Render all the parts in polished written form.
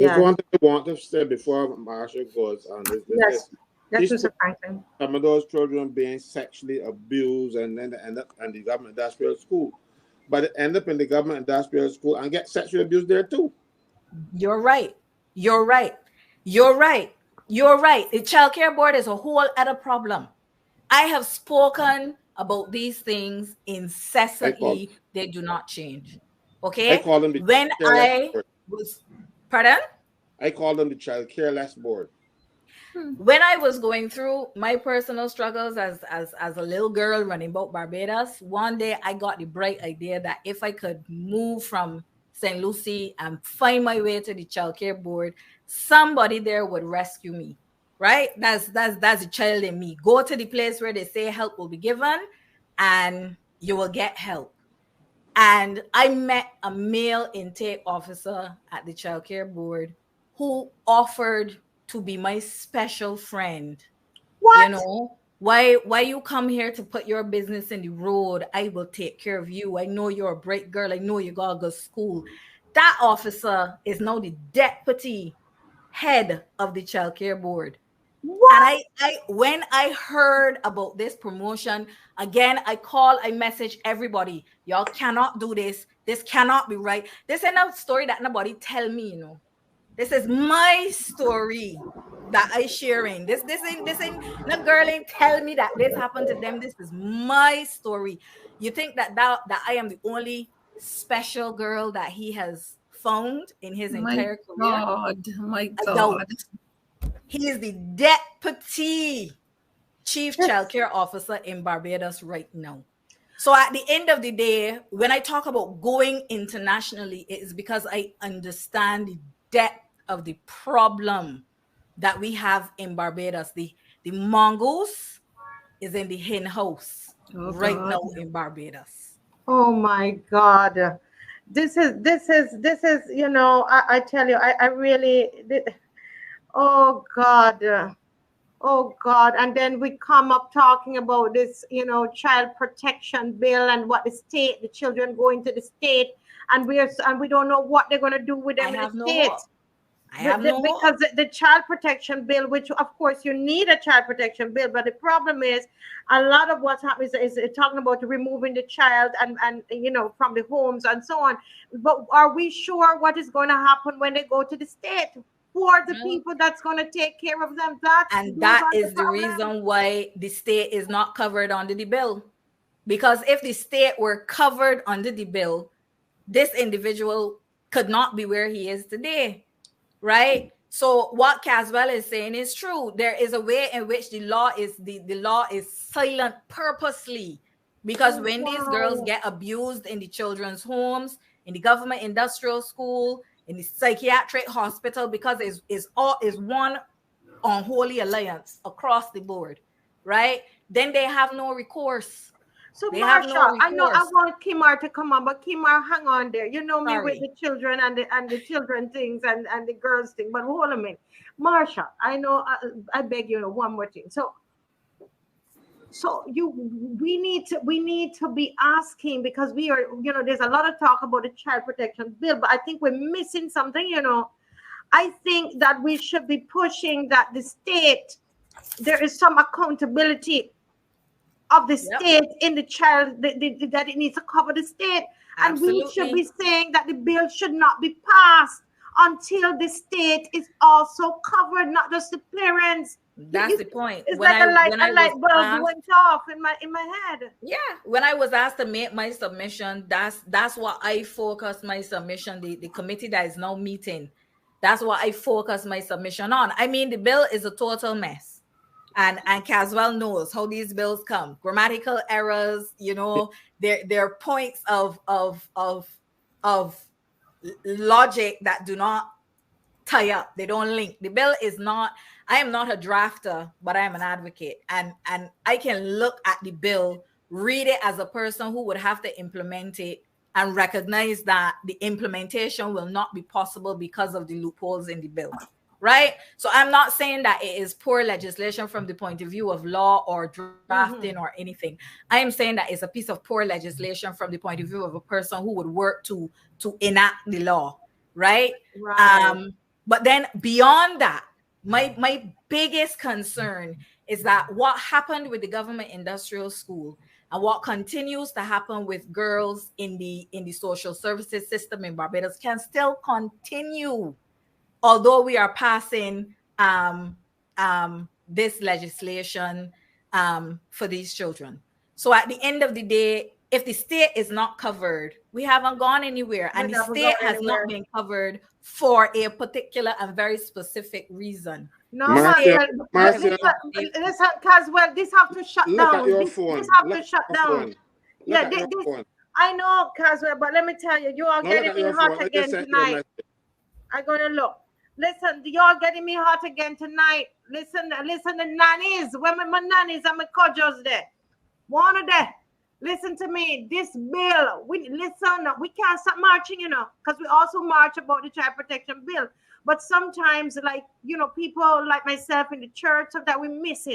Just one thing I want to say before Marcia goes on Yes, that's this Mr. Franklin. some of those children being sexually abused and then they end up in the government industrial school. But they end up in the government industrial school and get sexually abused there too. You're right. You're right. You're right. You're right. The child care board is a whole other problem. I have spoken about these things incessantly. They do not change. Okay. I call them the when I board. was, pardon? I call them the child careless board. When I was going through my personal struggles as a little girl running about Barbados, one day I got the bright idea that if I could move from St. Lucie and find my way to the child care board, somebody there would rescue me. Right? That's the child in me. Go to the place where they say help will be given and you will get help. And I met a male intake officer at the child care board who offered to be my special friend. What? You know, why you come here to put your business in the road? I will take care of you. I know you're a bright girl. I know you gotta go to school. That officer is now the deputy head of the child care board. What? And I when I heard about this promotion, again, I message everybody. Y'all cannot do this. This cannot be right. This ain't a story that nobody tell me, you know. This is my story that I sharing. This ain't no girl ain't tell me that this happened to them. This is my story. You think that I am the only special girl that he has found in his entire career? My God. He is the deputy chief child care officer in Barbados right now. So at the end of the day, when I talk about going internationally, it is because I understand the depth of the problem that we have in Barbados. The mongoose is in the hen house now in Barbados. Oh my God. This is, you know, I tell you, I really, oh God. Oh God. And then we come up talking about this, you know, child protection bill and what the children go into the state and we don't know what they're going to do with them in the state. Because the child protection bill, which of course you need a child protection bill, but the problem is a lot of what happens is talking about removing the child and you know from the homes and so on. But are we sure what is going to happen when they go to the state? Who are the people that's going to take care of them? That is the reason why the state is not covered under the bill. Because if the state were covered under the bill, this individual could not be where he is today, right? So what Caswell is saying is true. There is a way in which the law is silent purposely, because when these girls get abused in the children's homes, in the government industrial school, in the psychiatric hospital, because is one unholy alliance across the board, right? Then they have no recourse. So Marcia, I know I want Kimar to come on, but Kimar, hang on there. You know me with the children and the children things and the girls thing. But hold a minute, Marcia. I know. I beg you, one more thing. So we need to be asking, because we are, you know, there's a lot of talk about the child protection bill, but I think we're missing something. You know, I think that we should be pushing that the state, there is some accountability of the state in the child, that it needs to cover the state. Absolutely. And we should be saying that the bill should not be passed until the state is also covered, not just the parents. That's the point. It's like a light bulb went off in my head. Yeah, when I was asked to make my submission, that's what I focused my submission. The committee that is now meeting, that's what I focused my submission on. I mean, the bill is a total mess. And Caswell knows how these bills come. Grammatical errors, you know, they're points of logic that do not tie up. They don't link. The bill is not, I am not a drafter, but I am an advocate. And I can look at the bill, read it as a person who would have to implement it, and recognize that the implementation will not be possible because of the loopholes in the bill. Right? So I'm not saying that it is poor legislation from the point of view of law or drafting or anything. I am saying that it's a piece of poor legislation from the point of view of a person who would work to enact the law. Right? But then beyond that, my biggest concern is that what happened with the government industrial school and what continues to happen with girls in the social services system in Barbados can still continue, although we are passing this legislation for these children. So at the end of the day, if the state is not covered, we haven't gone anywhere, and the state has not been covered for a particular and very specific reason. No, Marcia, listen, Caswell, this have to shut look down. At your phone. This have look to shut down. Yeah, this, I know, Caswell, but let me tell you, you are getting me hot again tonight. I'm gonna look. Listen, you're getting me hot again tonight. Listen, the nannies. When my nannies and my codgers there. One of them. Listen to me. This bill, we can't stop marching, because we also march about the child protection bill. But sometimes, like, people like myself in the church, sometimes we miss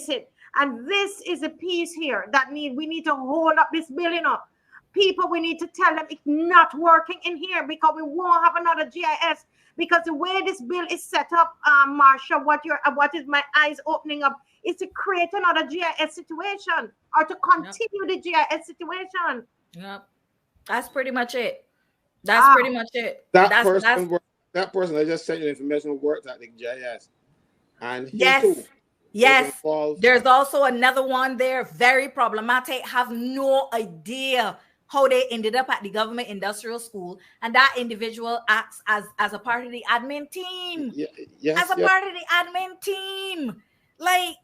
it. And this is a piece here that we need to hold up this bill, People, we need to tell them it's not working in here because we won't have another GIS. Because the way this bill is set up, Marcia, what is my eyes opening up is to create another GIS situation or to continue the GIS situation. Yep. That's pretty much it. That person I just sent you information worked at the GIS. And yes. There's also another one there, very problematic. Have no idea how they ended up at the government industrial school, and that individual acts as a part of the admin team. Part of the admin team. Like,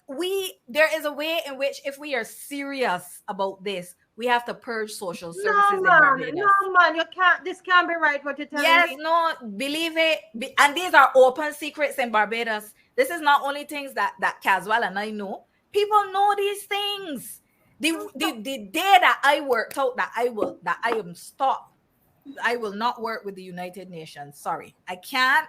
there is a way in which, if we are serious about this, we have to purge social services in Barbados. No, man, this can't be right what you're telling me. Yes, no, believe it. And these are open secrets in Barbados. This is not only things that Caswell and I know. People know these things. The day that I worked out that I am stopped, I will not work with the United Nations. Sorry, I can't,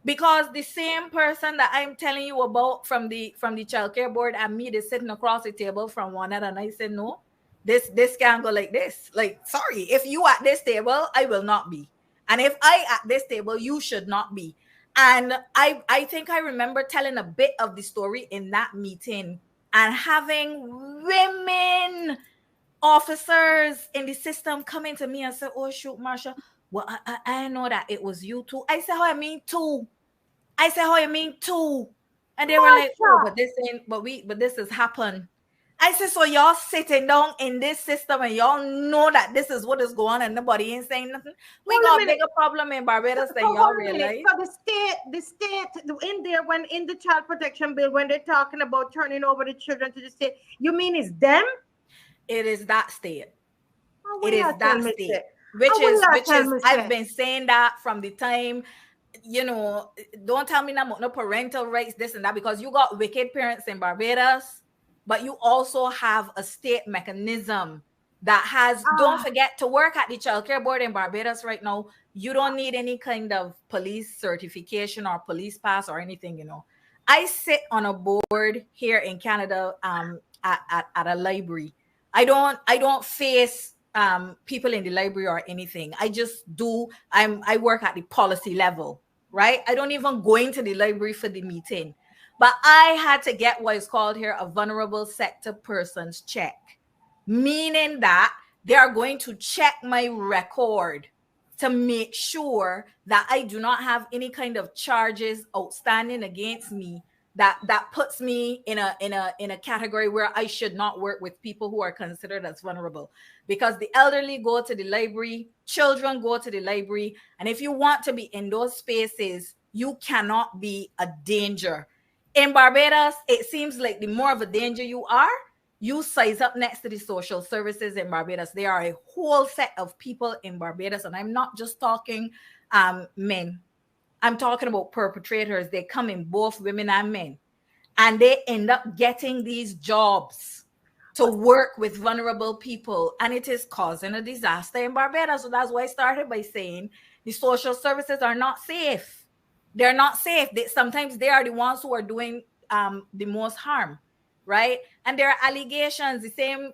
because the same person that I'm telling you about from the childcare board and me, is sitting across the table from one another, and I said, no, this can't go like this. Like, sorry, if you at this table, I will not be, and if I at this table, you should not be. And I think I remember telling a bit of the story in that meeting, and having women officers in the system coming to me and say, oh, shoot, Marcia, well, I know that it was you too. I said, how I mean too? And they were like, oh, but this has happened. I said, so y'all sitting down in this system and y'all know that this is what is going on and nobody ain't saying nothing? We got a bigger problem in Barbados than y'all realize. So the state in there, when in the child protection bill, when they're talking about turning over the children to the state, you mean it's them? It is that state. It is that state. Which is I've been saying that from the time, don't tell me no parental rights, this and that, because you got wicked parents in Barbados. But you also have a state mechanism that has, don't forget, to work at the childcare board in Barbados right now, you don't need any kind of police certification or police pass or anything, I sit on a board here in Canada at a library. I don't face people in the library or anything. I just do, I work at the policy level, right? I don't even go into the library for the meeting. But I had to get what is called here a vulnerable sector persons check, meaning that they are going to check my record to make sure that I do not have any kind of charges outstanding against me that puts me in a category where I should not work with people who are considered as vulnerable. Because the elderly go to the library, children go to the library, and if you want to be in those spaces, you cannot be a danger. In Barbados, it seems like the more of a danger you are, you size up next to the social services in Barbados. There are a whole set of people in Barbados, and I'm not just talking men. I'm talking about perpetrators. They come in both women and men, and they end up getting these jobs to work with vulnerable people, and it is causing a disaster in Barbados. So that's why I started by saying the social services are not safe. They're not safe. Sometimes they are the ones who are doing the most harm, right? And there are allegations. The same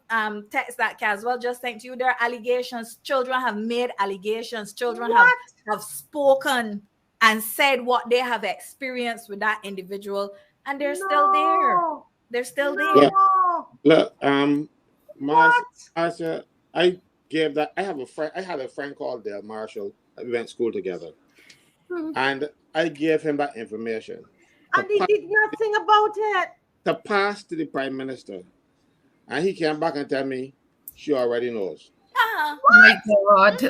text that Caswell just sent to you, there are allegations. Children have made allegations. Children have spoken and said what they have experienced with that individual, and they're still there. They're still there. Look, What? Marcia, I gave that. I had a friend called Dale Marshall. We went to school together, and I gave him that information And he did nothing about it. to pass to the prime minister, and he came back and tell me she already knows. My God.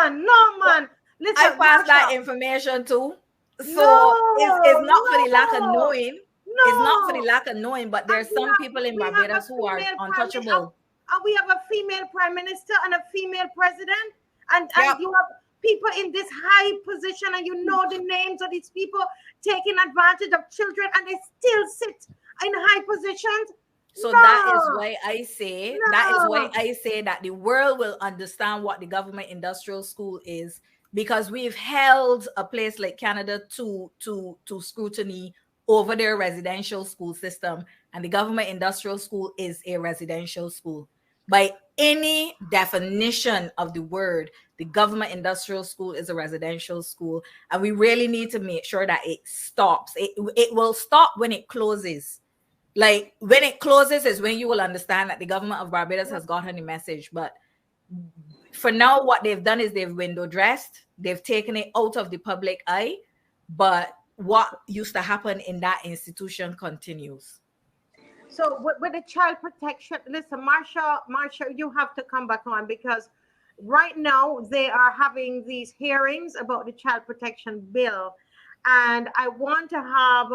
No, man. Listen, I passed that Marcia. information too. So No, it's not for the lack of no, knowing. No. It's not for the lack of knowing, but there's And we some have- people in we have Barbados a who are female untouchable. And we have a female prime minister and a female president, and Yep. you have people in this high position, and you know the names of these people taking advantage of children, and they still sit in high positions. So No. that is why I say No. that the world will understand what the government industrial school is, because we've held a place like Canada to scrutiny over their residential school system, and the government industrial school is a residential school. By any definition of the word, the government industrial school is a residential school, and we really need to make sure that it stops. It will stop when it closes. Like when it closes is when you will understand that the government of Barbados has gotten the message. But for now, what they've done is they've window dressed. They've taken it out of the public eye. But what used to happen in that institution continues. So with the child protection, listen, Marcia, you have to come back on, because right now they are having these hearings about the child protection bill, and I want to have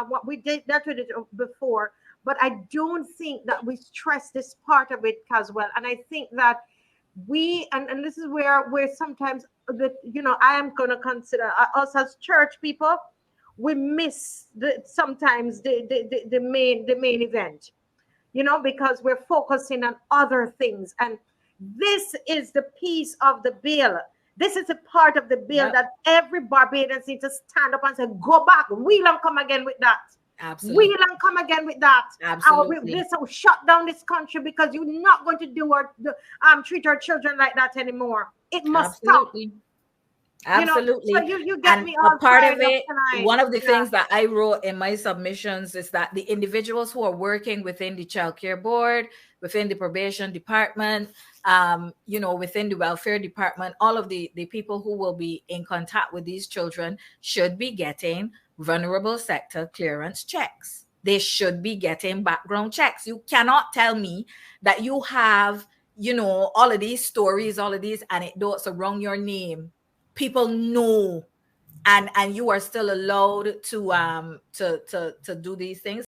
what we did that we did before, but I don't think that we stress this part of it as well. And I think that we and this is where sometimes I am going to consider us as church people, we miss sometimes the main event, because we're focusing on other things. And this is the piece of the bill. This is a part of the bill that every Barbadian needs to stand up and say, go back. We don't come again with that. Absolutely. We don't come again with that. Absolutely. This will shut down this country, because you're not going to do treat our children like that anymore. It must stop. Absolutely. So you get and me a all part of fired up it, tonight. one of the things that I wrote in my submissions is that the individuals who are working within the child care board, within the probation department, within the welfare department, all of the people who will be in contact with these children should be getting vulnerable sector clearance checks. They should be getting background checks. You cannot tell me that you have, all of these stories, all of these anecdotes around your name. People know, and you are still allowed to do these things.